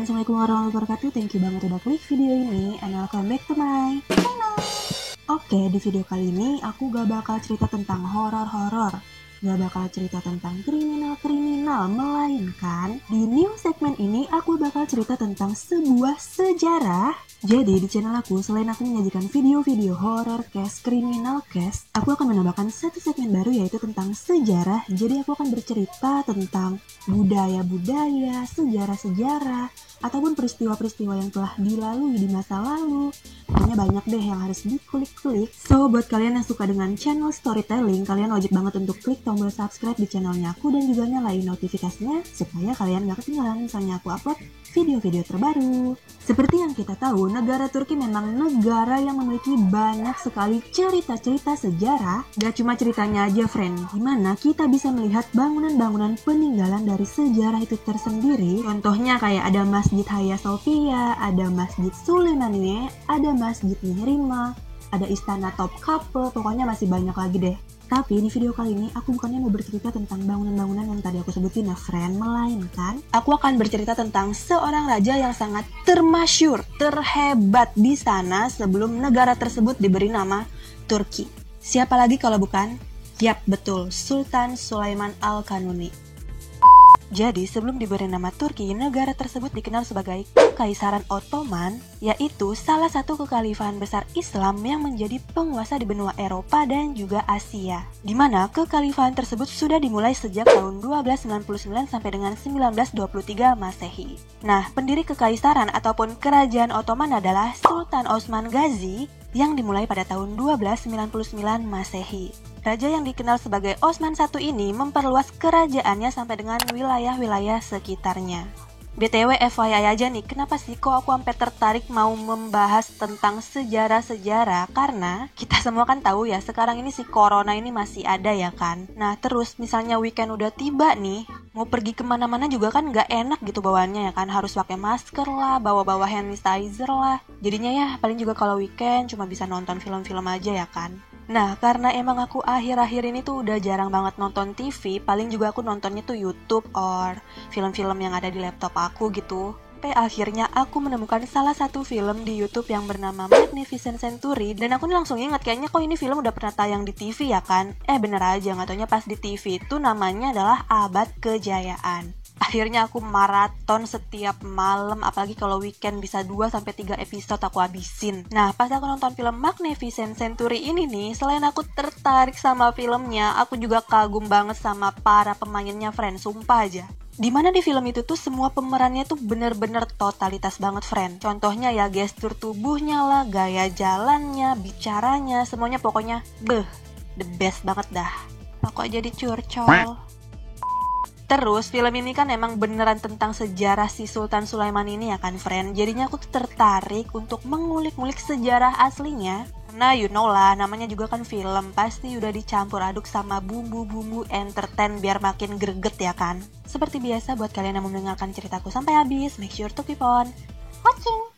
Assalamualaikum warahmatullahi wabarakatuh. Thank you banget udah klik video ini and welcome back to my channel. Oke, di video kali ini aku gak bakal cerita tentang horor-horor, gak bakal cerita tentang kriminal-kriminal, melainkan di new segmen ini aku bakal cerita tentang sebuah sejarah. Jadi di channel aku, selain aku menyajikan video-video horror case, kriminal case, aku akan menambahkan satu segmen baru yaitu tentang sejarah. Jadi aku akan bercerita tentang budaya-budaya, sejarah-sejarah, ataupun peristiwa-peristiwa yang telah dilalui di masa lalu. Pokoknya banyak deh yang harus dikulik-kulik. So, buat kalian yang suka dengan channel storytelling, kalian wajib banget untuk klik tombol subscribe di channelnya aku dan juga nyalain notifikasinya supaya kalian gak ketinggalan misalnya aku upload video-video terbaru. Seperti yang kita tahu, negara Turki memang negara yang memiliki banyak sekali cerita-cerita sejarah. Gak cuma ceritanya aja, friend. Dimana kita bisa melihat bangunan-bangunan peninggalan dari sejarah itu tersendiri. Contohnya kayak ada Masjid Hagia Sophia, ada Masjid Süleymaniye, ada Masjid Mihrimah, ada Istana Topkapı, pokoknya masih banyak lagi deh. Tapi di video kali ini aku bukannya mau bercerita tentang bangunan-bangunan yang tadi aku sebutin ya friend, melainkan aku akan bercerita tentang seorang raja yang sangat termasyur, terhebat di sana sebelum negara tersebut diberi nama Turki. Siapa lagi kalau bukan? Yap, betul, Sultan Sulaiman Al-Kanuni. Jadi sebelum diberi nama Turki, negara tersebut dikenal sebagai Kekaisaran Ottoman, yaitu salah satu kekhalifahan besar Islam yang menjadi penguasa di benua Eropa dan juga Asia. Di mana kekhalifahan tersebut sudah dimulai sejak tahun 1299 sampai dengan 1923 Masehi. Nah, pendiri kekaisaran ataupun kerajaan Ottoman adalah Sultan Osman Gazi yang dimulai pada tahun 1299 Masehi. Raja yang dikenal sebagai Osman I ini memperluas kerajaannya sampai dengan wilayah-wilayah sekitarnya. BTW FYI aja nih, kenapa sih kok aku sampai tertarik mau membahas tentang sejarah-sejarah? Karena kita semua kan tahu ya, sekarang ini si corona ini masih ada ya kan. Nah terus misalnya weekend udah tiba nih, mau pergi kemana-mana juga kan gak enak gitu bawaannya ya kan. Harus pakai masker lah, bawa-bawa hand sanitizer lah. Jadinya ya paling juga kalau weekend cuma bisa nonton film-film aja ya kan. Nah, karena emang aku akhir-akhir ini tuh udah jarang banget nonton TV, paling juga aku nontonnya tuh YouTube or film-film yang ada di laptop aku gitu. Sampai akhirnya aku menemukan salah satu film di YouTube yang bernama Magnificent Century, dan aku nih langsung ingat kayaknya kok ini film udah pernah tayang di TV ya kan? Bener aja, nggak taunya pas di TV itu namanya adalah Abad Kejayaan. Akhirnya aku maraton setiap malam, apalagi kalau weekend bisa 2-3 episode aku habisin. Nah, pas aku nonton film Magnificent Century ini nih, selain aku tertarik sama filmnya, aku juga kagum banget sama para pemainnya, friend, sumpah aja. Dimana di film itu tuh semua pemerannya tuh bener-bener totalitas banget, friend. Contohnya ya gestur tubuhnya lah, gaya jalannya, bicaranya, semuanya pokoknya the best banget dah. Aku aja dicurcol. Terus film ini kan emang beneran tentang sejarah si Sultan Sulaiman ini ya kan friend. Jadinya aku tuh tertarik untuk mengulik-ngulik sejarah aslinya. Karena you know lah, namanya juga kan film, pasti udah dicampur aduk sama bumbu-bumbu entertain biar makin greget ya kan. Seperti biasa buat kalian yang mendengarkan ceritaku sampai habis, make sure to keep on watching.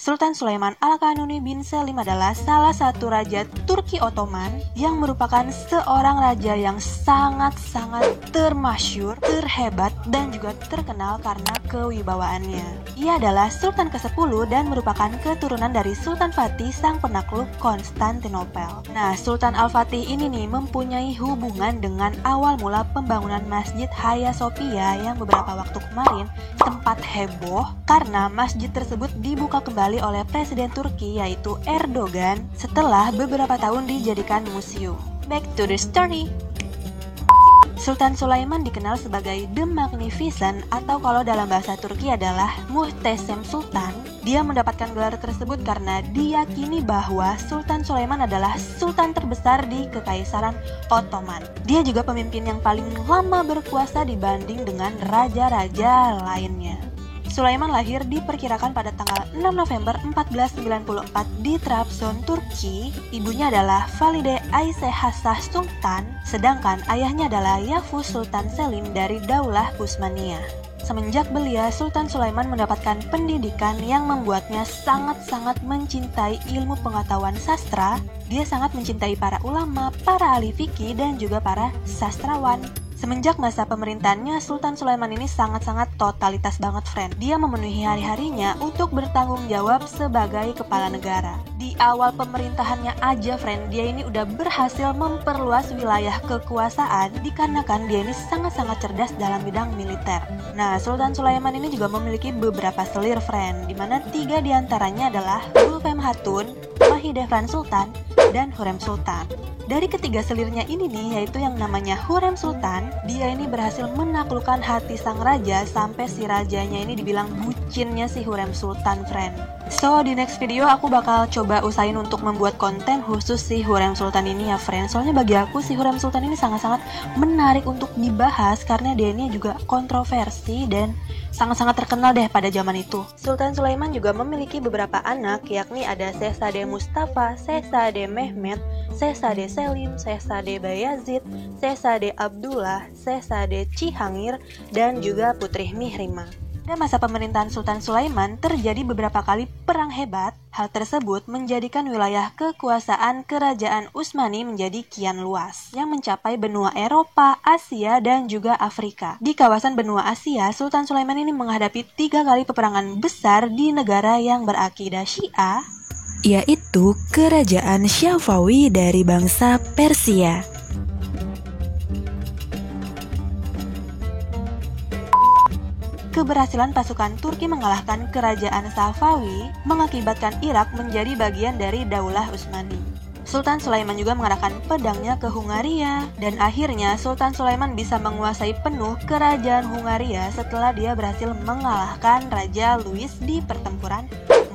Sultan Sulaiman Al-Kanuni bin Selim adalah salah satu raja Turki Ottoman yang merupakan seorang raja yang sangat-sangat termasyur, terhebat, dan juga terkenal karena kewibawaannya. Ia adalah Sultan ke-10 dan merupakan keturunan dari Sultan Fatih sang penakluk Konstantinopel. Nah, Sultan Al-Fatih ini nih mempunyai hubungan dengan awal mula pembangunan Masjid Hagia Sophia yang beberapa waktu kemarin sempat heboh karena masjid tersebut dibuka kembali oleh Presiden Turki yaitu Erdogan setelah beberapa tahun dijadikan museum. Back to the story. Sultan Sulaiman dikenal sebagai The Magnificent atau kalau dalam bahasa Turki adalah Muhteşem Sultan. Dia mendapatkan gelar tersebut karena diyakini bahwa Sultan Sulaiman adalah sultan terbesar di Kekaisaran Ottoman. Dia juga pemimpin yang paling lama berkuasa dibanding dengan raja-raja lainnya. Sulaiman lahir diperkirakan pada tanggal 6 November 1494 di Trabzon, Turki. Ibunya adalah Valide Ayşe Hassah Sultan, sedangkan ayahnya adalah Yavuz Sultan Selim dari Daulah Utsmaniyah. Semenjak belia, Sultan Sulaiman mendapatkan pendidikan yang membuatnya sangat-sangat mencintai ilmu pengetahuan sastra. Dia sangat mencintai para ulama, para ahli fikih, dan juga para sastrawan. Semenjak masa pemerintahannya, Sultan Sulaiman ini sangat-sangat totalitas banget, friend. Dia memenuhi hari-harinya untuk bertanggung jawab sebagai kepala negara. Di awal pemerintahannya aja, friend, dia ini udah berhasil memperluas wilayah kekuasaan dikarenakan dia ini sangat-sangat cerdas dalam bidang militer. Nah, Sultan Sulaiman ini juga memiliki beberapa selir, friend, dimana 3 diantaranya adalah Gulfem Hatun, Mahidevran Sultan, dan Hurrem Sultan. Dari ketiga selirnya ini nih, yaitu yang namanya Hurrem Sultan, dia ini berhasil menaklukkan hati sang raja sampai si rajanya ini dibilang bucinnya si Hurrem Sultan, friend. So, di next video aku bakal coba usahain untuk membuat konten khusus si Hurrem Sultan ini ya, friend. Soalnya bagi aku si Hurrem Sultan ini sangat-sangat menarik untuk dibahas karena dia ini juga kontroversi dan sangat-sangat terkenal deh pada zaman itu. Sultan Sulaiman juga memiliki beberapa anak, yakni ada Sesade Mustafa, Sesade Mehmet, Sesade Selim, Sesade Bayazid, Sesade Abdullah, Sesade Cihangir, dan juga Putri Mihrimah. Pada masa pemerintahan Sultan Sulaiman terjadi beberapa kali perang hebat. Hal tersebut menjadikan wilayah kekuasaan Kerajaan Utsmani menjadi kian luas, yang mencapai benua Eropa, Asia, dan juga Afrika. Di kawasan benua Asia, Sultan Sulaiman ini menghadapi 3 kali peperangan besar di negara yang berakidah Syiah, yaitu Kerajaan Syafawi dari bangsa Persia. Keberhasilan pasukan Turki mengalahkan Kerajaan Safawi mengakibatkan Irak menjadi bagian dari Daulah Utsmani. Sultan Sulaiman juga mengarahkan pedangnya ke Hungaria, dan akhirnya Sultan Sulaiman bisa menguasai penuh kerajaan Hungaria setelah dia berhasil mengalahkan Raja Louis di pertempuran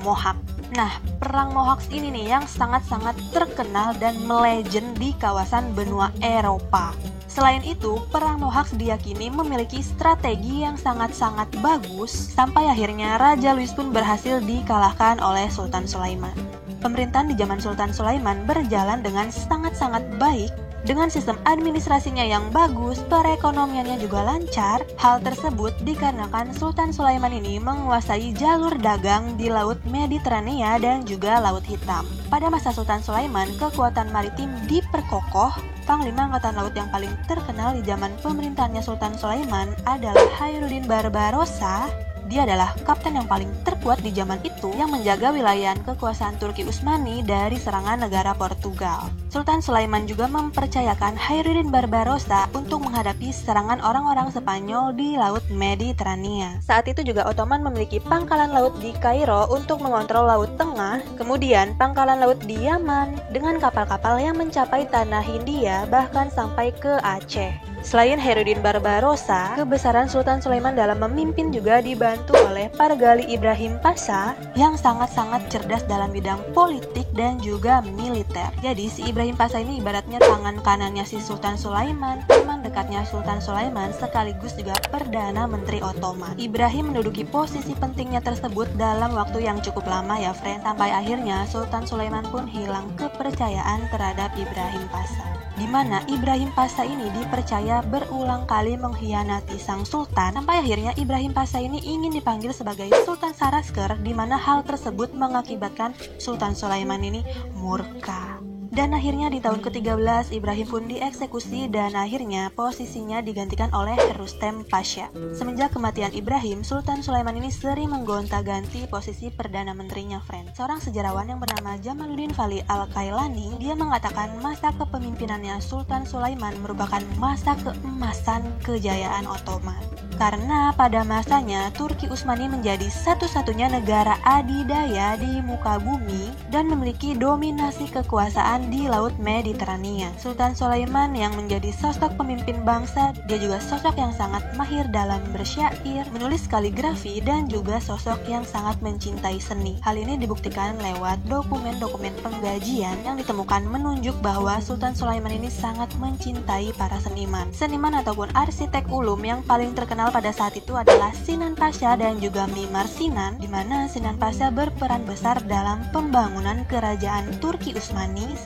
Mohawk. Nah, perang Mohawk ini nih yang sangat-sangat terkenal dan melegend di kawasan benua Eropa. Selain itu, perang Mohawk diyakini memiliki strategi yang sangat-sangat bagus sampai akhirnya Raja Louis pun berhasil dikalahkan oleh Sultan Sulaiman. Pemerintahan di zaman Sultan Sulaiman berjalan dengan sangat-sangat baik. Dengan sistem administrasinya yang bagus, perekonomiannya juga lancar. Hal tersebut dikarenakan Sultan Sulaiman ini menguasai jalur dagang di Laut Mediterania dan juga Laut Hitam. Pada masa Sultan Sulaiman, kekuatan maritim diperkokoh. Panglima Angkatan Laut yang paling terkenal di zaman pemerintahannya Sultan Sulaiman adalah Khairuddin Barbarossa. Dia adalah kapten yang paling terkuat di zaman itu yang menjaga wilayah kekuasaan Turki Utsmani dari serangan negara Portugal. Sultan Sulaiman juga mempercayakan Khairuddin Barbarossa untuk menghadapi serangan orang-orang Spanyol di Laut Mediterania. Saat itu juga Ottoman memiliki pangkalan laut di Kairo untuk mengontrol Laut Tengah, kemudian pangkalan laut di Yaman dengan kapal-kapal yang mencapai tanah Hindia bahkan sampai ke Aceh. Selain Khairuddin Barbarossa, kebesaran Sultan Sulaiman dalam memimpin juga dibantu oleh Pargali Ibrahim Pasha yang sangat-sangat cerdas dalam bidang politik dan juga militer. Jadi si Ibrahim Pasha ini ibaratnya tangan kanannya si Sultan Sulaiman, teman dekatnya Sultan Sulaiman, sekaligus juga Perdana Menteri Ottoman. Ibrahim menduduki posisi pentingnya tersebut dalam waktu yang cukup lama ya, friend, sampai akhirnya Sultan Sulaiman pun hilang kepercayaan terhadap Ibrahim Pasha, di mana Ibrahim Pasha ini dipercaya berulang kali mengkhianati sang sultan, sampai akhirnya Ibrahim Pasha ini ingin dipanggil sebagai Sultan Sarasker, di mana hal tersebut mengakibatkan Sultan Sulaiman ini murka. Dan akhirnya di tahun ke-13 Ibrahim pun dieksekusi dan akhirnya posisinya digantikan oleh Rustem Pasha. Semenjak kematian Ibrahim, Sultan Sulaiman ini sering menggonta-ganti posisi Perdana Menterinya, friend. Seorang sejarawan yang bernama Jamaluddin Fali Al-Kailani, dia mengatakan masa kepemimpinannya Sultan Sulaiman merupakan masa keemasan kejayaan Ottoman. Karena pada masanya Turki Utsmani menjadi satu-satunya negara adidaya di muka bumi dan memiliki dominasi kekuasaan di Laut Mediterania. Sultan Sulaiman yang menjadi sosok pemimpin bangsa, dia juga sosok yang sangat mahir dalam bersyair, menulis kaligrafi, dan juga sosok yang sangat mencintai seni. Hal ini dibuktikan lewat dokumen-dokumen penggajian yang ditemukan menunjuk bahwa Sultan Sulaiman ini sangat mencintai para seniman. Seniman ataupun arsitek ulum yang paling terkenal pada saat itu adalah Sinan Pasha dan juga Mimar Sinan, di mana Sinan Pasha berperan besar dalam pembangunan kerajaan Turki Utsmani.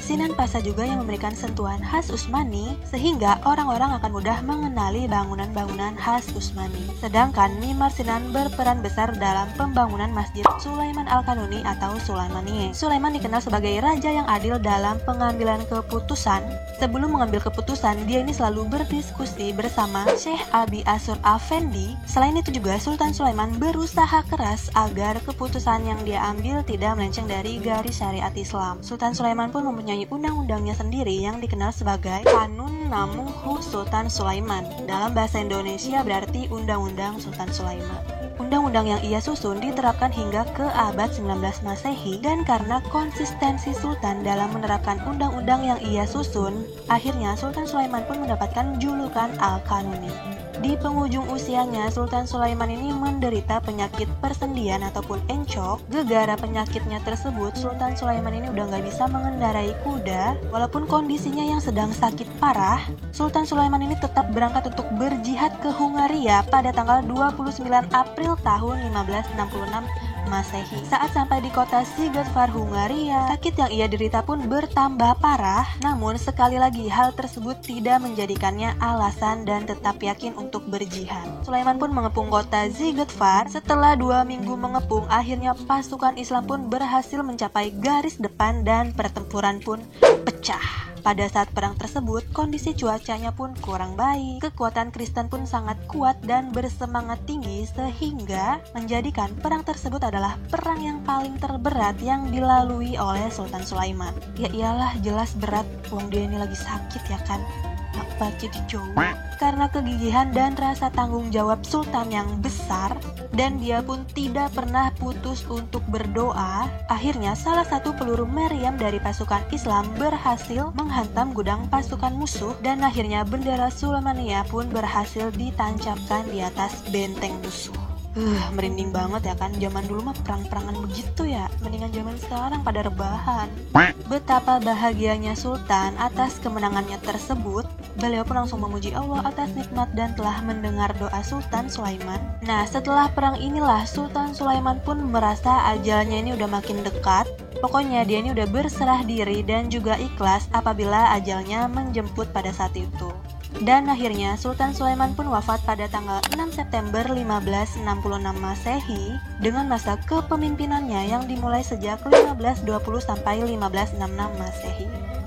Sinan Pasha juga yang memberikan sentuhan khas Utsmani, sehingga orang-orang akan mudah mengenali bangunan-bangunan khas Utsmani. Sedangkan Mimar Sinan berperan besar dalam pembangunan Masjid Sulaiman Al-Qanuni atau Sulaimaniye. Sulaiman dikenal sebagai raja yang adil dalam pengambilan keputusan. Sebelum mengambil keputusan, dia ini selalu berdiskusi bersama Syekh Abi Asyur Afendi. Selain itu juga Sultan Sulaiman berusaha keras agar keputusan yang dia ambil tidak melenceng dari garis syariat Islam. Sultan Sulaiman pun mempunyai undang-undangnya sendiri yang dikenal sebagai Kanun Namuhu Sultan Sulaiman. Dalam bahasa Indonesia berarti Undang-Undang Sultan Sulaiman. Undang-undang yang ia susun diterapkan hingga ke abad 19 Masehi, dan karena konsistensi Sultan dalam menerapkan undang-undang yang ia susun, akhirnya Sultan Sulaiman pun mendapatkan julukan Al-Qanuni. Di penghujung usianya, Sultan Sulaiman ini menderita penyakit persendian ataupun encok. Gegara penyakitnya tersebut, Sultan Sulaiman ini udah nggak bisa mengendarai kuda. Walaupun kondisinya yang sedang sakit parah, Sultan Sulaiman ini tetap berangkat untuk berjihad ke Hungaria pada tanggal 29 April tahun 1566 Masehi. Saat sampai di kota Siegfried, Hungaria, sakit yang ia derita pun bertambah parah. Namun sekali lagi hal tersebut tidak menjadikannya alasan dan tetap yakin untuk berjihad. Sulaiman pun mengepung kota Siegfried. Setelah 2 minggu mengepung, akhirnya pasukan Islam pun berhasil mencapai garis depan dan pertempuran pun pecah. Pada saat perang tersebut, kondisi cuacanya pun kurang baik. Kekuatan Kristen pun sangat kuat dan bersemangat tinggi, sehingga menjadikan perang tersebut adalah perang yang paling terberat yang dilalui oleh Sultan Sulaiman. Ya iyalah, jelas berat, wong dia ini lagi sakit ya kan. Apa jadi cowok? Karena kegigihan dan rasa tanggung jawab Sultan yang besar, dan dia pun tidak pernah putus untuk berdoa, akhirnya salah satu peluru meriam dari pasukan Islam berhasil menghantam gudang pasukan musuh, dan akhirnya bendera Sulaimania pun berhasil ditancapkan di atas benteng musuh. Merinding banget ya kan, zaman dulu mah perang-perangan begitu ya, mendingan zaman sekarang pada rebahan. Betapa bahagianya Sultan atas kemenangannya tersebut. Beliau pun langsung memuji Allah atas nikmat dan telah mendengar doa Sultan Sulaiman. Nah, setelah perang inilah Sultan Sulaiman pun merasa ajalnya ini udah makin dekat. Pokoknya dia ini udah berserah diri dan juga ikhlas apabila ajalnya menjemput pada saat itu. Dan akhirnya Sultan Sulaiman pun wafat pada tanggal 6 September 1566 Masehi dengan masa kepemimpinannya yang dimulai sejak 1520 sampai 1566 Masehi.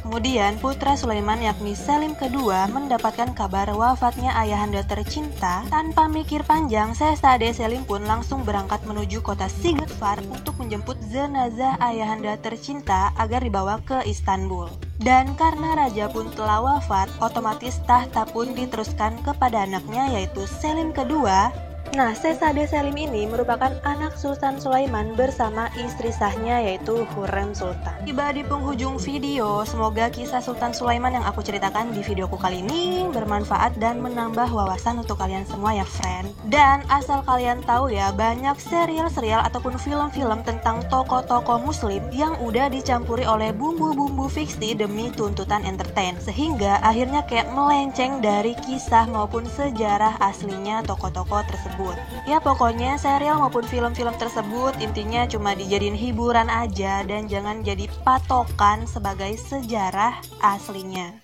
Kemudian putra Sulaiman yakni Selim kedua mendapatkan kabar wafatnya ayahanda tercinta. Tanpa mikir panjang, Sesade Selim pun langsung berangkat menuju kota Siegfried untuk menjemput jenazah ayahanda tercinta agar dibawa ke Istanbul. Dan karena raja pun telah wafat, otomatis tahta pun diteruskan kepada anaknya yaitu Selim kedua. Nah, Sesade Selim ini merupakan anak Sultan Sulaiman bersama istri sahnya yaitu Hurrem Sultan. Tiba di penghujung video, semoga kisah Sultan Sulaiman yang aku ceritakan di videoku kali ini bermanfaat dan menambah wawasan untuk kalian semua ya friend. Dan asal kalian tahu ya, banyak serial-serial ataupun film-film tentang tokoh-tokoh muslim yang udah dicampuri oleh bumbu-bumbu fiksi demi tuntutan entertain, sehingga akhirnya kayak melenceng dari kisah maupun sejarah aslinya tokoh-tokoh tersebut. Ya pokoknya serial maupun film-film tersebut intinya cuma dijadiin hiburan aja dan jangan jadi patokan sebagai sejarah aslinya.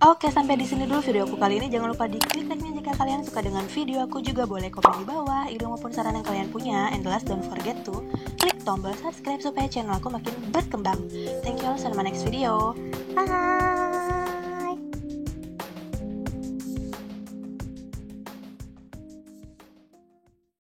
Oke, sampai di sini dulu video aku kali ini. Jangan lupa di klik like-nya jika kalian suka dengan video aku, juga boleh komen di bawah ide maupun saran yang kalian punya. And last, don't forget to klik tombol subscribe supaya channel aku makin berkembang. Thank you all, see you on my next video. Bye.